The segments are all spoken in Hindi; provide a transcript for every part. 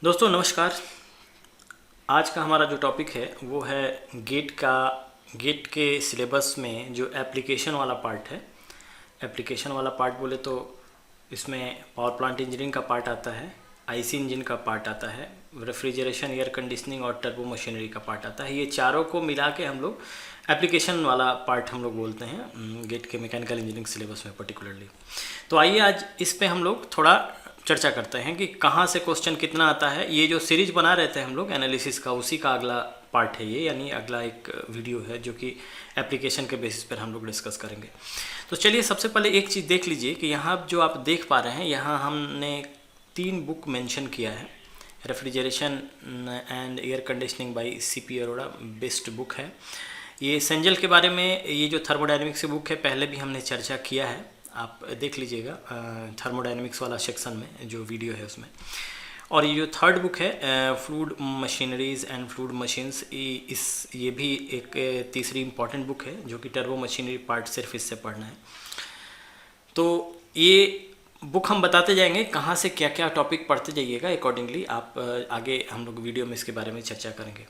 दोस्तों नमस्कार। आज का हमारा जो टॉपिक है वो है गेट के सिलेबस में जो एप्लीकेशन वाला पार्ट है। एप्लीकेशन वाला पार्ट बोले तो इसमें पावर प्लांट इंजीनियरिंग का पार्ट आता है, आईसी इंजन का पार्ट आता है, रेफ्रिजरेशन, एयर कंडीशनिंग और टर्बो मशीनरी का पार्ट आता है। ये चारों को मिला के हम लोग एप्लीकेशन वाला पार्ट हम लोग बोलते हैं गेट के मैकेनिकल इंजीनियरिंग सिलेबस में पर्टिकुलरली। तो आइए आज इस पे हम लोग थोड़ा चर्चा करते हैं कि कहाँ से क्वेश्चन कितना आता है। ये जो सीरीज बना रहे थे हम लोग एनालिसिस का, उसी का अगला पार्ट है ये, यानी अगला एक वीडियो है जो कि एप्लीकेशन के बेसिस पर हम लोग डिस्कस करेंगे। तो चलिए सबसे पहले एक चीज़ देख लीजिए कि यहाँ जो आप देख पा रहे हैं, यहाँ हमने 3 बुक मेंशन किया है। Refrigeration and air conditioning bye CP Arora best book है। ये सेंजल के बारे में, ये जो थर्मोडायनेमिक्स की बुक है, पहले भी हमने चर्चा किया है, आप देख लीजिएगा थर्मोडायनेमिक्स वाला सेक्शन में जो वीडियो है उसमें। और ये जो थर्ड बुक है fluid machineries and fluid machines, ये भी एक तीसरी इम्पॉर्टेंट बुक है जो कि टर्बो मशीनरी पार्ट सिर्फ इससे पढ़ना है। तो ये बुक हम बताते जाएंगे कहाँ से क्या क्या टॉपिक पढ़ते जाइएगा, अकॉर्डिंगली आप आगे हम लोग वीडियो में इसके बारे में चर्चा करेंगे।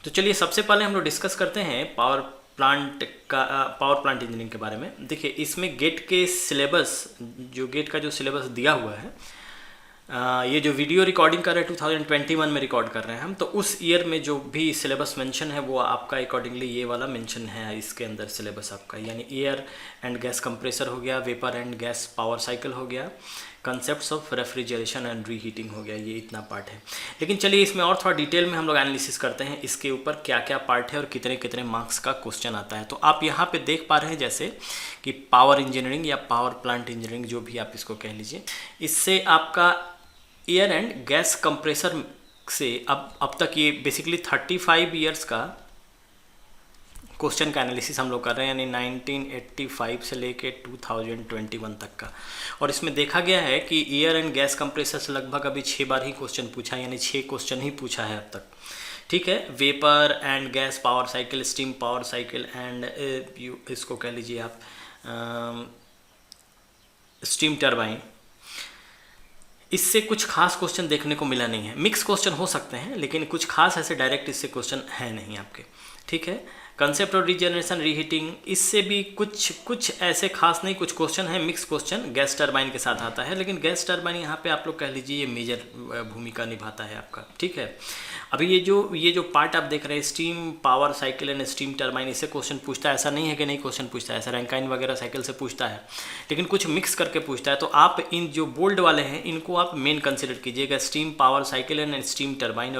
तो चलिए सबसे पहले हम लोग डिस्कस करते हैं पावर प्लांट इंजीनियरिंग के बारे में। देखिए इसमें गेट के सिलेबस, जो गेट का जो सिलेबस दिया हुआ है, ये जो वीडियो रिकॉर्डिंग कर रहे हैं 2021 में रिकॉर्ड कर रहे हैं हम, तो उस ईयर में जो भी सिलेबस मेंशन है वो आपका अकॉर्डिंगली ये वाला मेंशन है इसके अंदर सिलेबस आपका, यानी एयर एंड गैस कंप्रेसर हो गया, vapour and gas power cycle हो गया, concepts of refrigeration and reheating हो गया, ये इतना पार्ट है। लेकिन चलिए इसमें और थोड़ा डिटेल में हम लोग एनालिसिस करते हैं इसके ऊपर क्या क्या पार्ट है और कितने कितने मार्क्स का क्वेश्चन आता है। तो आप यहाँ पे देख पा रहे हैं जैसे कि पावर इंजीनियरिंग या पावर प्लांट इंजीनियरिंग, जो भी आप इसको कह लीजिए, इससे आपका एयर एंड गैस कंप्रेसर से अब तक ये बेसिकली 35 ईयर्स का क्वेश्चन का एनालिसिस हम लोग कर रहे हैं, यानी 1985 से लेके 2021 तक का। और इसमें देखा गया है कि एयर एंड गैस कंप्रेसर से लगभग अभी 6 बार ही क्वेश्चन पूछा है, यानी 6 क्वेश्चन ही पूछा है अब तक। ठीक है, vapour and gas power cycle, steam power cycle and इसको कह लीजिए आप स्टीम टरबाइन, इससे कुछ खास क्वेश्चन देखने को मिला नहीं है। मिक्स क्वेश्चन हो सकते हैं लेकिन कुछ खास ऐसे डायरेक्ट इससे क्वेश्चन है नहीं आपके। ठीक है, कंसेप्ट ऑफ रीजनरेशन रीहीटिंग, इससे भी कुछ ऐसे खास नहीं, कुछ क्वेश्चन है मिक्स क्वेश्चन गैस टरबाइन के साथ आता है, लेकिन गैस टरबाइन यहाँ पे आप लोग कह लीजिए ये मेजर भूमिका निभाता है आपका। ठीक है, अभी ये जो पार्ट आप देख रहे हैं steam power cycle and steam turbine, इससे क्वेश्चन पूछता है, ऐसा नहीं है कि नहीं क्वेश्चन पूछता है, ऐसा रैंकाइन वगैरह साइकिल से पूछता है, लेकिन कुछ मिक्स करके पूछता है। तो आप इन जो बोल्ड वाले हैं इनको आप मेन कंसिडर कीजिएगा, steam power cycle and steam turbine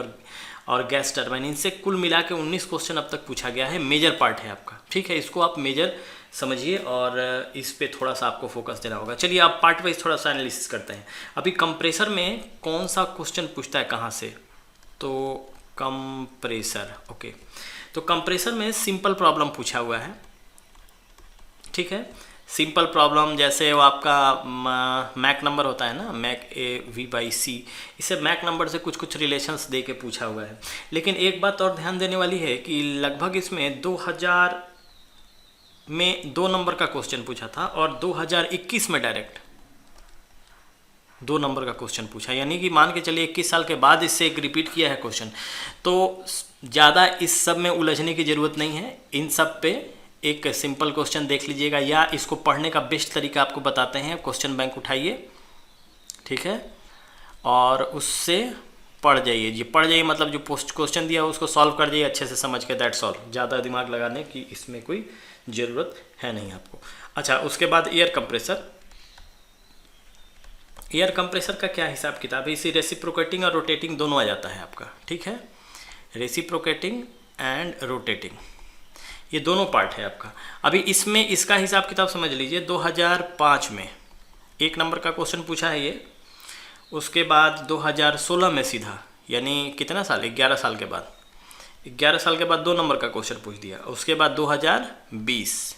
और गैस टरबाइन, इनसे कुल मिला के 19 क्वेश्चन अब तक पूछा गया है, मेजर पार्ट है आपका। ठीक है, इसको आप मेजर समझिए और इस पे थोड़ा सा आपको फोकस देना होगा। चलिए आप पार्ट वाइज थोड़ा सा एनालिसिस करते हैं। अभी कंप्रेसर में कौन सा क्वेश्चन पूछता है कहाँ से, तो कंप्रेसर, ओके, तो कंप्रेसर में सिंपल प्रॉब्लम पूछा हुआ है। ठीक है, सिंपल प्रॉब्लम जैसे वो आपका मैक नंबर होता है ना, मैक A/V/C, इसे मैक नंबर से कुछ रिलेशंस दे के पूछा हुआ है। लेकिन एक बात और ध्यान देने वाली है कि लगभग इसमें 2000 में 2 नंबर का क्वेश्चन पूछा था और 2021 में डायरेक्ट 2 नंबर का क्वेश्चन पूछा, यानी कि मान के चलिए 21 साल के बाद इससे एक रिपीट किया है क्वेश्चन। तो ज़्यादा इस सब में उलझने की ज़रूरत नहीं है, इन सब पे एक सिंपल क्वेश्चन देख लीजिएगा, या इसको पढ़ने का बेस्ट तरीका आपको बताते हैं, क्वेश्चन बैंक उठाइए, ठीक है, और उससे पढ़ जाइए। जी पढ़ जाइए मतलब जो पोस्ट क्वेश्चन दिया है उसको सॉल्व कर जाइए अच्छे से समझ के, दैट्स ऑल। ज़्यादा दिमाग लगाने की इसमें कोई ज़रूरत है नहीं आपको। अच्छा, उसके बाद एयर कंप्रेसर। एयर कंप्रेसर का क्या हिसाब किताब है, इसी रेसिप्रोकेटिंग और रोटेटिंग दोनों आ जाता है आपका। ठीक है, रेसिप्रोकेटिंग एंड रोटेटिंग, ये दोनों पार्ट है आपका। अभी इसमें इसका हिसाब किताब समझ लीजिए, 2005 में 1 नंबर का क्वेश्चन पूछा है ये, उसके बाद 2016 में सीधा, यानी कितना साल, 11 साल के बाद, 11 साल के बाद 2 नंबर का क्वेश्चन पूछ दिया। उसके बाद 2020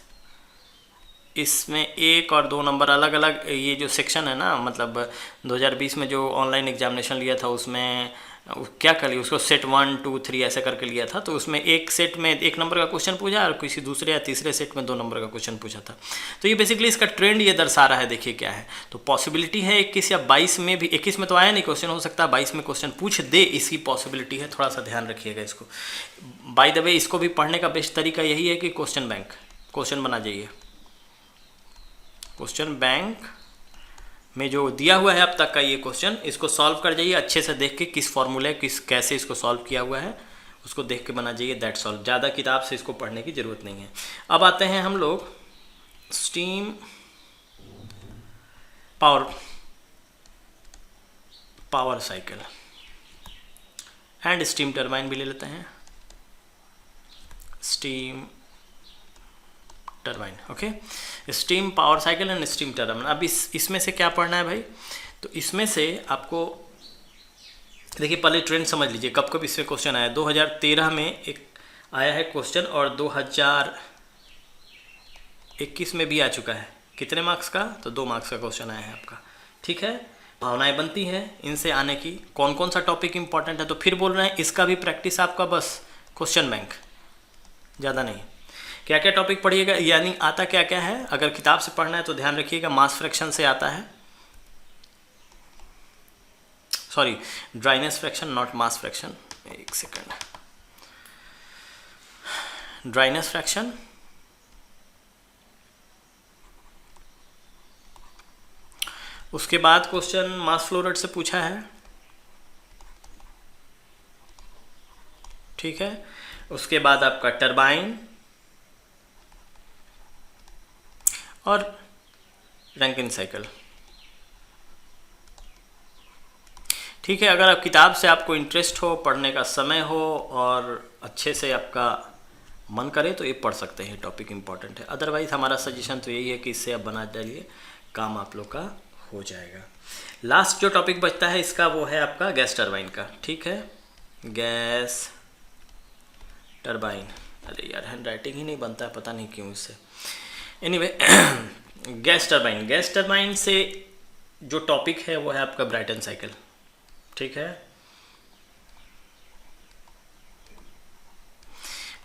इसमें 1 और 2 नंबर अलग अलग, ये जो सेक्शन है ना, मतलब 2020 में जो ऑनलाइन एग्जामिनेशन लिया था उसमें क्या कर लिया, उसको सेट 1 2 3 ऐसे करके लिया था। तो उसमें एक सेट में 1 नंबर का क्वेश्चन पूछा और किसी दूसरे या तीसरे सेट में 2 नंबर का क्वेश्चन पूछा था। तो ये बेसिकली इसका ट्रेंड ये दर्शा रहा है। देखिए क्या है, तो पॉसिबिलिटी है 21 या 22 में भी, 21 में तो आया नहीं क्वेश्चन, हो सकता है 22 में क्वेश्चन पूछ दे, इसकी पॉसिबिलिटी है। थोड़ा सा ध्यान रखिएगा इसको। बाय द वे, इसको भी पढ़ने का बेस्ट तरीका यही है कि क्वेश्चन बैंक क्वेश्चन बना जाइए। क्वेश्चन बैंक में जो दिया हुआ है अब तक का ये क्वेश्चन, इसको सॉल्व कर जाइए अच्छे से देख के, किस फॉर्मूले कैसे इसको सॉल्व किया हुआ है उसको देख के बना जाइए। दैट सॉल्व, ज़्यादा किताब से इसको पढ़ने की ज़रूरत नहीं है। अब आते हैं हम लोग steam power cycle and steam turbine भी ले लेते हैं। Steam turbine, okay, steam power cycle and steam turbine. अब इसमें से क्या पढ़ना है भाई, तो इसमें से आपको देखिए पहले ट्रेंड समझ लीजिए, कब कब इसमें क्वेश्चन आया। 2013 में एक आया है क्वेश्चन और 2021 में भी आ चुका है। कितने मार्क्स का, तो 2 मार्क्स का क्वेश्चन आया है आपका। ठीक है, भावनाएं बनती हैं इनसे आने की। कौन कौन सा टॉपिक इंपॉर्टेंट है, तो फिर बोल रहे हैं इसका भी प्रैक्टिस आपका बस क्वेश्चन बैंक, ज़्यादा नहीं। क्या क्या टॉपिक पढ़िएगा, यानी आता क्या क्या है। अगर किताब से पढ़ना है तो ध्यान रखिएगा, मास फ्रैक्शन से आता है, sorry dryness fraction not mass fraction, एक सेकंड, ड्राइनेस फ्रैक्शन, उसके बाद क्वेश्चन मास फ्लो रेट से पूछा है। ठीक है, उसके बाद आपका टरबाइन और रैंकिन साइकिल। ठीक है, अगर आप किताब से आपको इंटरेस्ट हो, पढ़ने का समय हो और अच्छे से आपका मन करे तो ये पढ़ सकते हैं, टॉपिक इंपॉर्टेंट है। अदरवाइज हमारा सजेशन तो यही है कि इससे आप बना डालिए, काम आप लोग का हो जाएगा। लास्ट जो टॉपिक बचता है इसका वो है आपका गैस टरबाइन का। ठीक है, गैस टरबाइन, अरे यार हैंड राइटिंग ही नहीं बनता है, पता नहीं क्यों इससे। एनीवे गैस टरबाइन से जो टॉपिक है वो है आपका ब्राइटन साइकिल। ठीक है,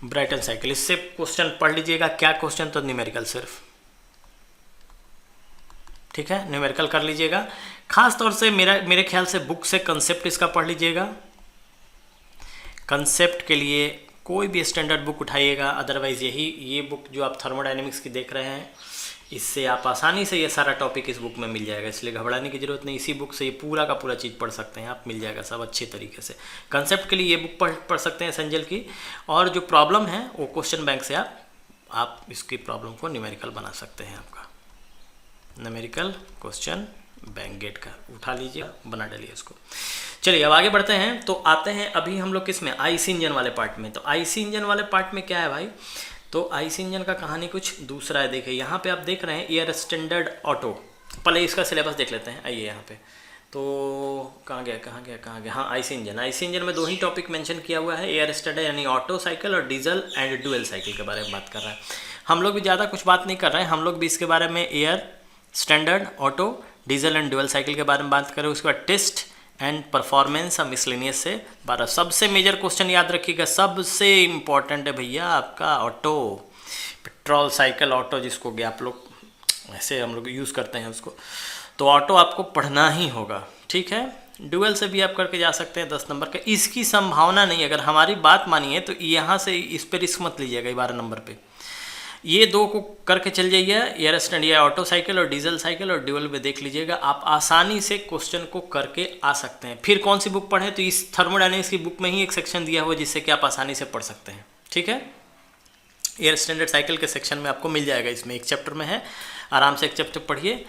ब्राइटन साइकिल, इससे क्वेश्चन पढ़ लीजिएगा। क्या क्वेश्चन, तो न्यूमेरिकल सिर्फ। ठीक है, न्यूमेरिकल कर लीजिएगा। खास तौर से मेरे ख्याल से बुक से कंसेप्ट इसका पढ़ लीजिएगा। कंसेप्ट के लिए कोई भी स्टैंडर्ड बुक उठाइएगा, अदरवाइज ये बुक जो आप थर्मोडायनेमिक्स की देख रहे हैं, इससे आप आसानी से ये सारा टॉपिक इस बुक में मिल जाएगा, इसलिए घबराने की ज़रूरत नहीं। इसी बुक से ये पूरा का पूरा चीज़ पढ़ सकते हैं आप, मिल जाएगा सब अच्छे तरीके से। कंसेप्ट के लिए ये बुक पढ़ सकते हैं संजल की, और जो प्रॉब्लम है वो क्वेश्चन बैंक से आप इसकी प्रॉब्लम को न्यूमेरिकल बना सकते हैं। आपका न्यूमेरिकल क्वेश्चन बैंक गेट का उठा लीजिए, बना डालिए इसको। चलिए अब आगे बढ़ते हैं। तो आते हैं अभी हम लोग किस में, आईसी इंजन वाले पार्ट में। तो आईसी इंजन वाले पार्ट में क्या है भाई, तो आईसी इंजन का कहानी कुछ दूसरा है। देखिए यहाँ पे आप देख रहे हैं एयर स्टैंडर्ड ऑटो। पहले इसका सिलेबस देख लेते हैं, आइए यहाँ पे। तो कहाँ गया, हाँ आईसी इंजन में 2 ही टॉपिक मेंशन किया हुआ है, एयर स्टैंडर्ड यानी ऑटो साइकिल और डीजल एंड ड्यूल साइकिल के बारे में बात कर रहा है। हम लोग भी ज़्यादा कुछ बात नहीं कर रहे हैं, हम लोग भी इसके बारे में air standard auto diesel and dual cycle के बारे में बात करें। उसके बाद टेस्ट एंड परफॉर्मेंस और मिसलेनियस से 12। सबसे मेजर क्वेश्चन याद रखिएगा, सबसे इम्पॉर्टेंट है भैया आपका ऑटो, पेट्रोल साइकिल ऑटो जिसको कि आप लोग ऐसे हम लोग यूज़ करते हैं उसको, तो ऑटो आपको पढ़ना ही होगा। ठीक है, ड्यूल से भी आप करके जा सकते हैं 10 नंबर का, इसकी संभावना नहीं। अगर हमारी बात मानिए तो यहाँ से इस पर रिस्क मत लीजिएगा 12 नंबर पे, ये 2 को करके चल जाइए, एयर स्टैंड या ऑटो साइकिल और डीजल साइकिल और ड्यूल पे देख लीजिएगा, आप आसानी से क्वेश्चन को करके आ सकते हैं। फिर कौन सी बुक पढ़ें, तो इस थर्मोडायनेमिक्स की बुक में ही एक सेक्शन दिया हुआ है जिससे कि आप आसानी से पढ़ सकते हैं। ठीक है, एयर स्टैंडर्ड साइकिल के सेक्शन में आपको मिल जाएगा, इसमें एक चैप्टर में है, आराम से एक चैप्टर पढ़िए,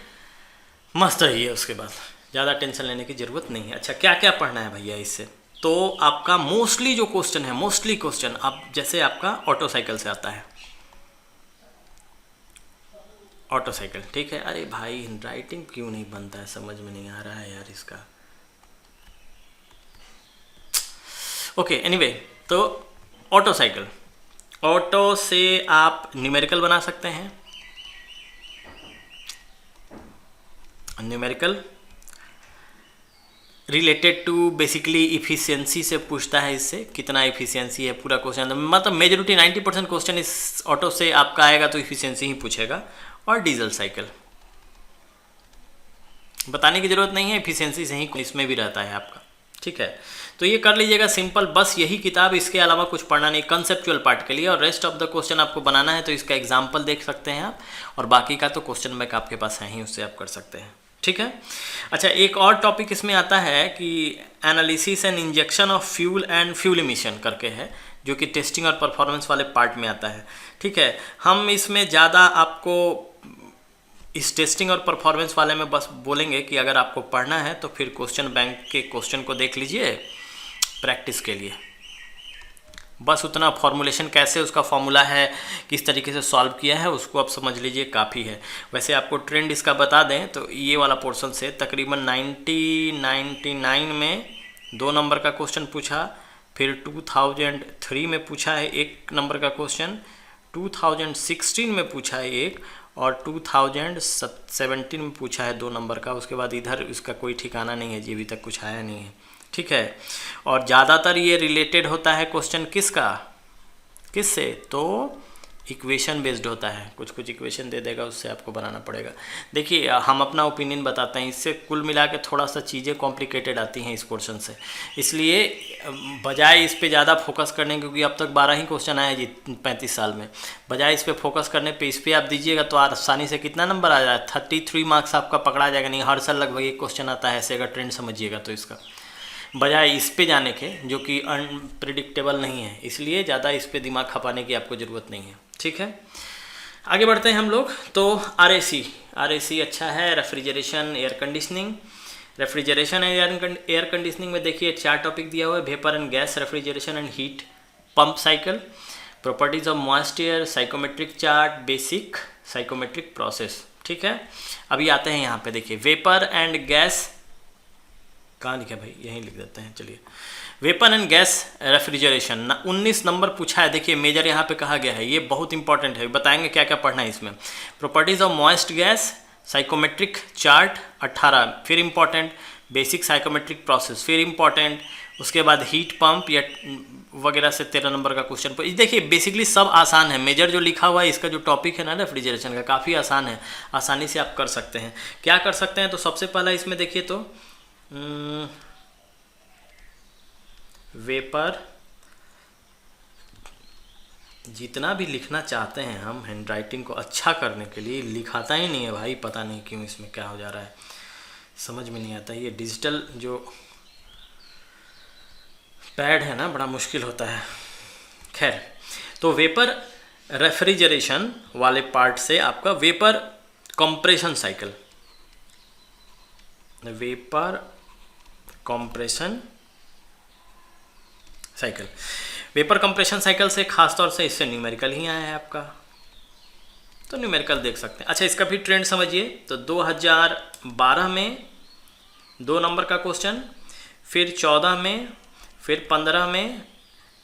मस्त रहिए। उसके बाद ज़्यादा टेंशन लेने की ज़रूरत नहीं है। अच्छा क्या क्या पढ़ना है भैया इससे, तो आपका मोस्टली जो क्वेश्चन है, मोस्टली क्वेश्चन आप जैसे आपका ऑटो साइकिल से आता है, ऑटो साइकिल। ठीक है, अरे भाई राइटिंग क्यों नहीं बनता है, समझ में नहीं आ रहा है यार इसका। ओके एनीवे, तो ऑटो साइकिल, ऑटो से आप न्यूमेरिकल बना सकते हैं। Numerical related to basically efficiency से पूछता है, इससे कितना इफिशियंसी है पूरा क्वेश्चन, मतलब मेजोरिटी 90% क्वेश्चन इस ऑटो से आपका आएगा तो इफिशियंसी ही पूछेगा। और डीजल साइकिल बताने की जरूरत नहीं है, इफिशियंसी से ही इसमें भी रहता है आपका, ठीक है। तो ये कर लीजिएगा सिंपल, बस यही किताब, इसके अलावा कुछ पढ़ना नहीं कंसेप्चुअल पार्ट के लिए। और रेस्ट ऑफ द क्वेश्चन आपको बनाना है तो इसका एग्जाम्पल देख सकते हैं आप, और बाकी का तो क्वेश्चन बैंक आपके पास है ही, उससे आप कर सकते हैं, ठीक है। अच्छा, एक और टॉपिक इसमें आता है कि analysis and injection of fuel and fuel emission करके है, जो कि टेस्टिंग और परफॉर्मेंस वाले पार्ट में आता है, ठीक है। हम इसमें ज़्यादा आपको इस टेस्टिंग और परफॉर्मेंस वाले में बस बोलेंगे कि अगर आपको पढ़ना है तो फिर क्वेश्चन बैंक के क्वेश्चन को देख लीजिए प्रैक्टिस के लिए, बस उतना। फॉर्मूलेशन कैसे, उसका फॉर्मूला है, किस तरीके से सॉल्व किया है, उसको आप समझ लीजिए, काफ़ी है। वैसे आपको ट्रेंड इसका बता दें तो ये वाला पोर्शन से तकरीबन 1999 में 2 नंबर का क्वेश्चन पूछा, फिर 2003 में पूछा है 1 नंबर का क्वेश्चन, 2016 में पूछा है 1, और 2017 में पूछा है 2 नंबर का। उसके बाद इधर इसका कोई ठिकाना नहीं है जी, अभी तक कुछ आया नहीं है, ठीक है। और ज़्यादातर ये रिलेटेड होता है क्वेश्चन किससे, तो इक्वेशन बेस्ड होता है, कुछ कुछ इक्वेशन दे देगा, उससे आपको बनाना पड़ेगा। देखिए हम अपना ओपिनियन बताते हैं, इससे कुल मिला के थोड़ा सा चीज़ें कॉम्प्लिकेटेड आती हैं इस पोर्शन से, इसलिए बजाय इस पे ज़्यादा फोकस करने, क्योंकि अब तक 12 ही क्वेश्चन आए जी 35 साल में, बजाय इस पे फोकस करने पे इस पर आप दीजिएगा तो आसानी से कितना नंबर आ जाए, 33 मार्क्स आपका पकड़ा जाएगा। नहीं, हर साल लगभग एक क्वेश्चन आता है ऐसे, अगर ट्रेंड समझिएगा तो इसका, बजाय इस पे जाने के जो कि अनप्रिडिक्टेबल नहीं है, इसलिए ज़्यादा इस पे दिमाग खपाने की आपको ज़रूरत नहीं है, ठीक है। आगे बढ़ते हैं हम लोग। तो RAC अच्छा है, refrigeration air conditioning. Refrigeration air conditioning में देखिए 4 टॉपिक दिया हुआ है, vapour and gas refrigeration and heat pump cycle, properties of moist air, psychrometric chart, basic psychrometric process, ठीक है। अभी आते हैं यहाँ पे, देखिए वेपर एंड गैस, कहाँ लिखा भाई, यहीं लिख देते हैं, चलिए। Vapour and gas refrigeration 19 number पूछा है, देखिए मेजर यहाँ पे कहा गया है, ये बहुत इंपॉर्टेंट है, बताएंगे क्या क्या पढ़ना है इसमें। Properties of moist gas, psychrometric chart 18, फिर इंपॉर्टेंट, बेसिक साइकोमेट्रिक प्रोसेस फिर इंपॉर्टेंट, उसके बाद हीट पंप या वगैरह से 13 नंबर का क्वेश्चन। देखिए बेसिकली सब आसान है, मेजर जो लिखा हुआ है इसका जो टॉपिक है ना रेफ्रिजरेशन का, काफ़ी आसान है, आसानी से आप कर सकते हैं। क्या कर सकते हैं, तो सबसे पहला इसमें देखिए तो वेपर, जितना भी लिखना चाहते हैं हम हैंड राइटिंग को अच्छा करने के लिए, लिखाता ही नहीं है भाई, पता नहीं क्यों, इसमें क्या हो जा रहा है समझ में नहीं आता। ये डिजिटल जो पैड है ना, बड़ा मुश्किल होता है। खैर, तो वेपर रेफ्रिजरेशन वाले पार्ट से आपका vapour compression cycle, vapour compression cycle, vapour compression cycle से खासतौर से इससे न्यूमेरिकल ही आया है आपका, तो न्यूमेरिकल देख सकते हैं। अच्छा, इसका भी ट्रेंड समझिए, तो 2012 में 2 नंबर का क्वेश्चन, फिर 14 में, फिर 15 में,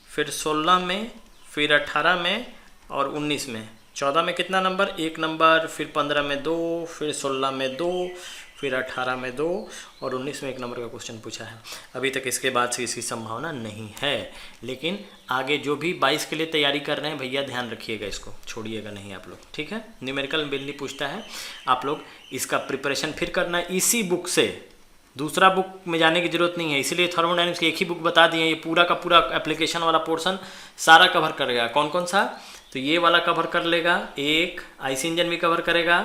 फिर 16 में, फिर 18 में और 19 में। 14 में कितना नंबर, 1 नंबर, फिर 15 में 2, फिर 16 में 2, फिर 18 में 2 और 19 में 1 नंबर का क्वेश्चन पूछा है। अभी तक इसके बाद से इसकी संभावना नहीं है, लेकिन आगे जो भी 22 के लिए तैयारी कर रहे हैं भैया ध्यान रखिएगा, इसको छोड़िएगा नहीं आप लोग, ठीक है। न्यूमेरिकल बिल्ली पूछता है, आप लोग इसका प्रिपरेशन फिर करना है इसी बुक से, दूसरा बुक में जाने की जरूरत नहीं है, इसलिए थर्मोडायनेमिक्स की एक ही बुक बता दिए, ये पूरा का पूरा एप्लीकेशन वाला पोर्शन सारा कवर करेगा। कौन कौन सा, तो ये वाला कवर कर लेगा, एक आईसी इंजन भी कवर करेगा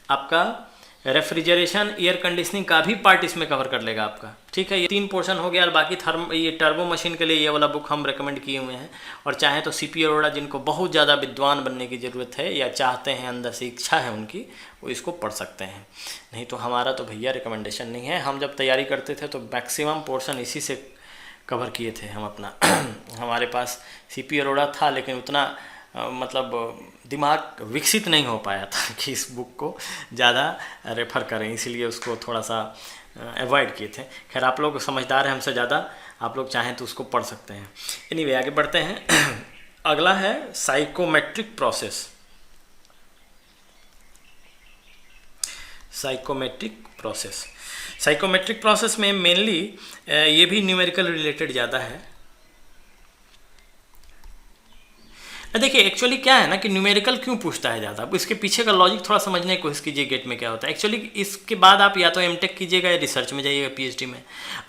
आपका, रेफ्रिजरेशन एयर कंडीशनिंग का भी पार्ट इसमें कवर कर लेगा आपका, ठीक है। ये 3 पोर्शन हो गया, और बाकी ये टर्बो मशीन के लिए ये वाला बुक हम रेकमेंड किए हुए हैं। और चाहे तो सीपी अरोड़ा, जिनको बहुत ज़्यादा विद्वान बनने की ज़रूरत है या चाहते हैं, अंदर से इच्छा है उनकी, वो इसको पढ़ सकते हैं। नहीं तो हमारा तो भैया रिकमेंडेशन नहीं है, हम जब तैयारी करते थे तो मैक्सिमम पोर्शन इसी से कवर किए थे हम अपना हमारे पास सीपी अरोड़ा था, लेकिन उतना मतलब दिमाग विकसित नहीं हो पाया था कि इस बुक को ज़्यादा रेफ़र करें, इसलिए उसको थोड़ा सा अवॉइड किए थे। खैर, आप लोग समझदार हैं हमसे ज़्यादा, आप लोग चाहें तो उसको पढ़ सकते हैं। एनीवे, आगे बढ़ते हैं। अगला है psychrometric process. Psychrometric process. Psychrometric process में मेनली ये भी न्यूमेरिकल रिलेटेड ज़्यादा है। देखिए एक्चुअली क्या है ना कि न्यूमेरिकल क्यों पूछता है ज़्यादा, अब इसके पीछे का लॉजिक थोड़ा समझने की कोशिश कीजिए गेट में क्या होता है। एक्चुअली इसके बाद आप या तो एमटेक कीजिएगा या रिसर्च में जाइएगा, पीएचडी में।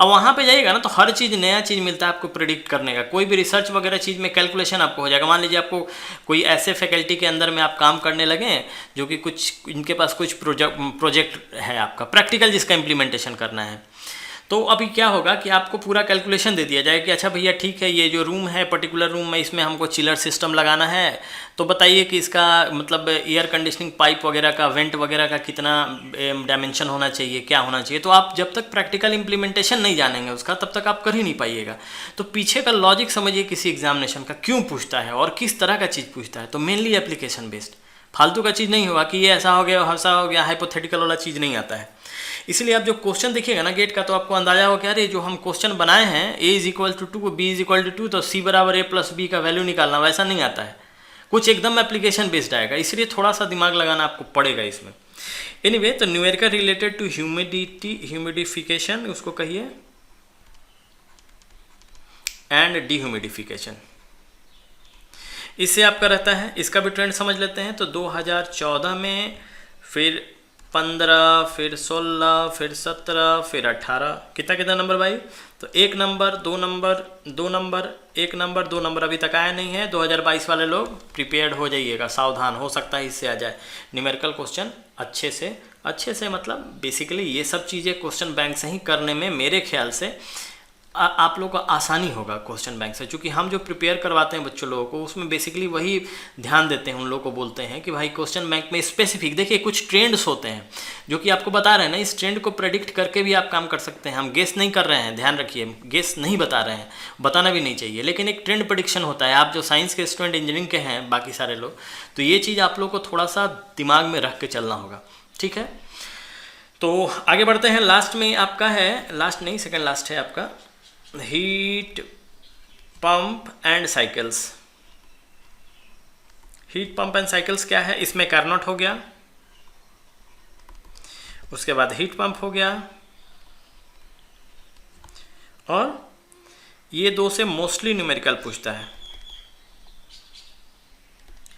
अब वहाँ पे जाइएगा ना तो हर चीज़ नया चीज़ मिलता है आपको प्रिडिक्ट करने का। कोई भी रिसर्च वगैरह चीज़ में कैलकुलेशन आपको हो जाएगा। मान लीजिए आपको कोई ऐसे फैकल्टी के अंदर में आप काम करने लगे जो कि कुछ इनके पास कुछ प्रोजेक्ट है आपका प्रैक्टिकल जिसका इम्प्लीमेंटेशन करना है, तो अभी क्या होगा कि आपको पूरा कैलकुलेशन दे दिया जाए कि अच्छा भैया ठीक है, ये जो रूम है पर्टिकुलर रूम में इसमें हमको चिलर सिस्टम लगाना है, तो बताइए कि इसका मतलब एयर कंडीशनिंग पाइप वगैरह का वेंट वगैरह का कितना डायमेंशन होना चाहिए, क्या होना चाहिए। तो आप जब तक प्रैक्टिकल इम्प्लीमेंटेशन नहीं जानेंगे उसका तब तक आप कर ही नहीं पाइएगा। तो पीछे का लॉजिक समझिए किसी एग्जामिनेशन का क्यों पूछता है और किस तरह का चीज़ पूछता है। तो मेनली एप्लीकेशन बेस्ड, फालतू का चीज़ नहीं होगा कि ये ऐसा हो गया वैसा हो गया, हाइपोथेटिकल वाला चीज़ नहीं आता है। इसलिए आप जो क्वेश्चन देखिएगा ना गेट का तो आपको अंदाजा हो कि अरे जो हम क्वेश्चन बनाए हैं a is equal to 2 b is equal to 2 तो c बराबर a प्लस बी का वैल्यू निकालना, वैसा नहीं आता है, कुछ एकदम एप्लीकेशन बेस्ड आएगा। इसलिए थोड़ा सा दिमाग लगाना आपको पड़ेगा इसमें। एनीवे तो न्यूमेरिकल रिलेटेड टू ह्यूमिडिफिकेशन उसको कहिए एंड डीह्यूमिडिफिकेशन, इससे आपका रहता है। इसका भी ट्रेंड समझ लेते हैं। तो 2014 में, फिर 15, फिर 16, फिर 17, फिर 18, कितना नंबर भाई? तो 1 number 2 number 2 number 1 number 2 number अभी तक आया नहीं है। 2022 वाले लोग प्रिपेयर्ड हो जाइएगा, सावधान, हो सकता है इससे आ जाए न्यूमेरिकल क्वेश्चन अच्छे से मतलब बेसिकली ये सब चीज़ें क्वेश्चन बैंक से ही करने में मेरे ख्याल से आप लोगों को आसानी होगा क्वेश्चन बैंक से, क्योंकि हम जो प्रिपेयर करवाते हैं बच्चों लोगों को उसमें बेसिकली वही ध्यान देते हैं। उन लोगों को बोलते हैं कि भाई क्वेश्चन बैंक में स्पेसिफिक देखिए कुछ ट्रेंड्स होते हैं जो कि आपको बता रहे हैं ना, इस ट्रेंड को प्रेडिक्ट करके भी आप काम कर सकते हैं। हम गेस नहीं कर रहे हैं, ध्यान रखिए, गेस नहीं बता रहे हैं, बताना भी नहीं चाहिए, लेकिन एक ट्रेंड प्रेडिक्शन होता है। आप जो साइंस के स्टूडेंट, इंजीनियरिंग के हैं बाकी सारे लोग, तो ये चीज़ आप लोग को थोड़ा सा दिमाग में रख के चलना होगा, ठीक है। तो आगे बढ़ते हैं। लास्ट में आपका है, लास्ट नहीं सेकेंड लास्ट है आपका heat pump and cycles. Heat pump and cycles क्या है? इसमें कार्नोट हो गया, उसके बाद हीट पंप हो गया, और ये दो से मोस्टली न्यूमेरिकल पूछता है,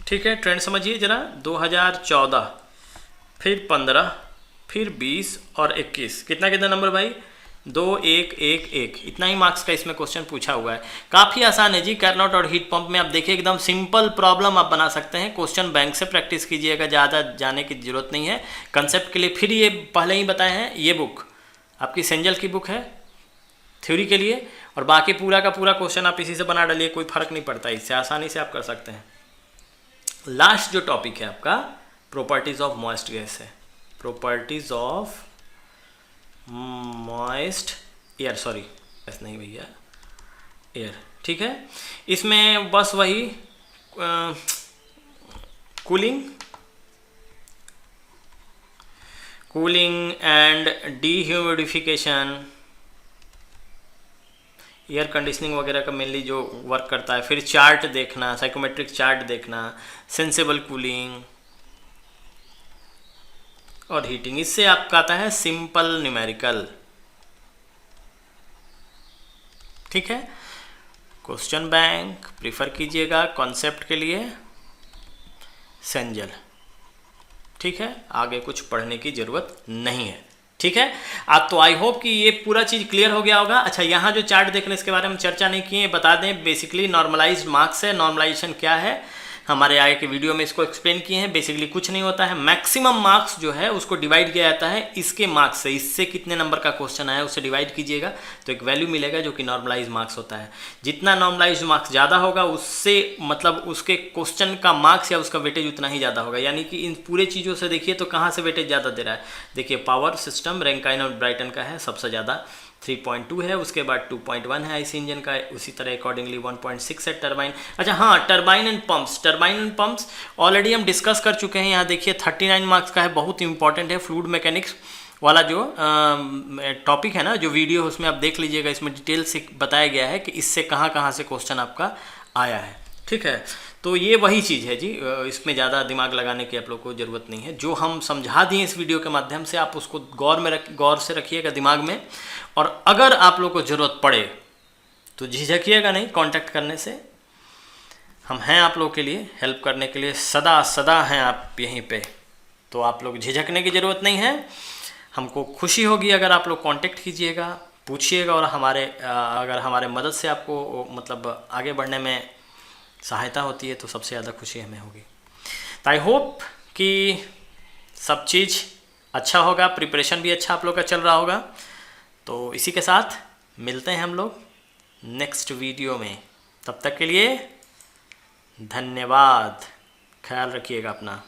ठीक है। ट्रेंड समझिए जरा। 2014, फिर 15, फिर 20 और 21, कितना नंबर भाई? 2 1 1 1, इतना ही मार्क्स का इसमें क्वेश्चन पूछा हुआ है। काफ़ी आसान है जी। कार्नोट और हीट पंप में आप देखिए एकदम सिंपल प्रॉब्लम आप बना सकते हैं। क्वेश्चन बैंक से प्रैक्टिस कीजिएगा, ज़्यादा जाने की जरूरत नहीं है कंसेप्ट के लिए। फिर ये पहले ही बताए हैं, ये बुक आपकी सेंजल की बुक है थ्योरी के लिए, और बाकी पूरा का पूरा क्वेश्चन आप इसी से बना डालिए, कोई फर्क नहीं पड़ता, इससे आसानी से आप कर सकते हैं। लास्ट जो टॉपिक है आपका प्रॉपर्टीज ऑफ मॉइस्ट गैस है, properties of moist air, sorry gas नहीं भैया, एयर, ठीक है। इसमें बस वही cooling and dehumidification, air conditioning वगैरह का मेनली जो वर्क करता है। फिर चार्ट देखना, साइकोमेट्रिक चार्ट देखना, सेंसेबल कूलिंग और हीटिंग। इससे आपका आता है सिंपल न्यूमेरिकल, ठीक है। क्वेश्चन बैंक प्रीफर कीजिएगा कॉन्सेप्ट के लिए सेंजल, ठीक है। आगे कुछ पढ़ने की जरूरत नहीं है, ठीक है। आप तो आई होप कि ये पूरा चीज़ क्लियर हो गया होगा। अच्छा, यहाँ जो चार्ट देखने इसके बारे में चर्चा नहीं किए, बता दें बेसिकली नॉर्मलाइज्ड मार्क्स है। नॉर्मलाइजेशन क्या है हमारे आगे के वीडियो में इसको एक्सप्लेन किए हैं। बेसिकली कुछ नहीं होता है, मैक्सिमम मार्क्स जो है उसको डिवाइड किया जाता है इसके मार्क्स से। इससे कितने नंबर का क्वेश्चन आया उससे डिवाइड कीजिएगा तो एक वैल्यू मिलेगा जो कि नॉर्मलाइज मार्क्स होता है। जितना नॉर्मलाइज मार्क्स ज़्यादा होगा उससे मतलब उसके क्वेश्चन का मार्क्स या उसका वेटेज उतना ही ज़्यादा होगा। यानी कि इन पूरे चीज़ों से देखिए तो कहाँ से वेटेज ज़्यादा दे रहा है। देखिए पावर सिस्टम रैंकाइन और ब्राइटन का है सबसे ज़्यादा 3.2 है, उसके बाद 2.1 है आईसी इंजन का, उसी तरह अकॉर्डिंगली 1.6 है टरबाइन। अच्छा हाँ, टरबाइन एंड पंप्स ऑलरेडी हम डिस्कस कर चुके हैं। यहाँ देखिए 39 मार्क्स का है, बहुत इंपॉर्टेंट है। फ्लूइड मैकेनिक्स वाला जो टॉपिक है ना, जो वीडियो उसमें आप देख लीजिएगा, इसमें डिटेल से बताया गया है कि इससे कहाँ कहाँ से क्वेश्चन आपका आया है, ठीक है। तो ये वही चीज़ है जी, इसमें ज़्यादा दिमाग लगाने की आप लोग को ज़रूरत नहीं है। जो हम समझा दिए इस वीडियो के माध्यम से, आप उसको गौर से रखिएगा दिमाग में, और अगर आप लोग को ज़रूरत पड़े तो झिझकिएगा नहीं कांटेक्ट करने से। हम हैं आप लोग के लिए, हेल्प करने के लिए सदा सदा हैं आप यहीं पे। तो आप लोग झिझकने की ज़रूरत नहीं है। हमको खुशी होगी अगर आप लोग कांटेक्ट कीजिएगा, पूछिएगा, और अगर हमारे मदद से आपको मतलब आगे बढ़ने में सहायता होती है तो सबसे ज़्यादा खुशी हमें होगी। तो आई होप कि सब चीज़ अच्छा होगा, प्रिपरेशन भी अच्छा आप लोग का चल रहा होगा। तो इसी के साथ मिलते हैं हम लोग नेक्स्ट वीडियो में। तब तक के लिए धन्यवाद, ख्याल रखिएगा अपना।